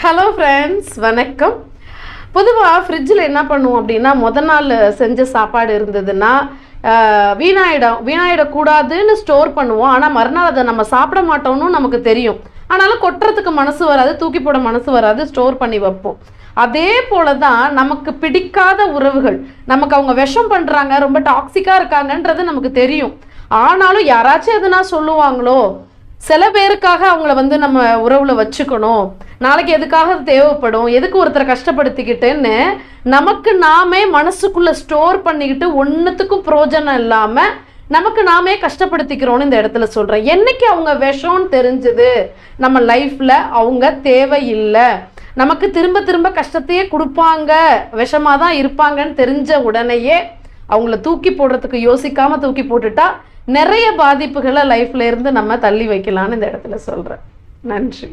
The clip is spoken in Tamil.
ஹலோ ஃப்ரெண்ட்ஸ், வணக்கம். பொதுவாக ஃப்ரிட்ஜில் என்ன பண்ணுவோம் அப்படின்னா, முதல் நாள் செஞ்ச சாப்பாடு இருந்ததுன்னா வீணாயிடக்கூடாதுன்னு ஸ்டோர் பண்ணுவோம். ஆனால் மறுநாள் அதை நம்ம சாப்பிட மாட்டோம்னு நமக்கு தெரியும். ஆனாலும் கொட்டுறதுக்கு மனசு வராது, தூக்கி போட மனசு வராது, ஸ்டோர் பண்ணி வைப்போம். அதே போல தான் நமக்கு பிடிக்காத உறவுகள், நமக்கு அவங்க விஷம் பண்ணுறாங்க, ரொம்ப டாக்ஸிக்காக இருக்காங்கன்றது நமக்கு தெரியும். ஆனாலும் யாராச்சும் எதுனா சொல்லுவாங்களோ, சில பேருக்காக அவங்கள நம்ம உறவில் வச்சுக்கணும், நாளைக்கு எதுக்காக தேவைப்படும், எதுக்கு ஒருத்தரை கஷ்டப்படுத்திக்கிட்டுன்னு நமக்கு நாமே மனசுக்குள்ளே ஸ்டோர் பண்ணிக்கிட்டு ஒன்றுத்துக்கும் பிரயோஜனம் இல்லாமல் நமக்கு நாமே கஷ்டப்படுத்திக்கிறோன்னு இந்த இடத்துல சொல்கிறேன். என்னைக்கு அவங்க விஷம்னு தெரிஞ்சது நம்ம லைஃப்பில், அவங்க தேவையில்லை, நமக்கு திரும்ப திரும்ப கஷ்டத்தையே கொடுப்பாங்க, விஷமாக தான் இருப்பாங்கன்னு தெரிஞ்ச உடனேயே அவங்கள தூக்கி போடுறதுக்கு யோசிக்காமல் தூக்கி போட்டுட்டா நிறைய பாதிப்புகளை லைஃப்ல இருந்து நம்ம தள்ளி வைக்கலான்னு இந்த இடத்துல சொல்கிறேன். நன்றி.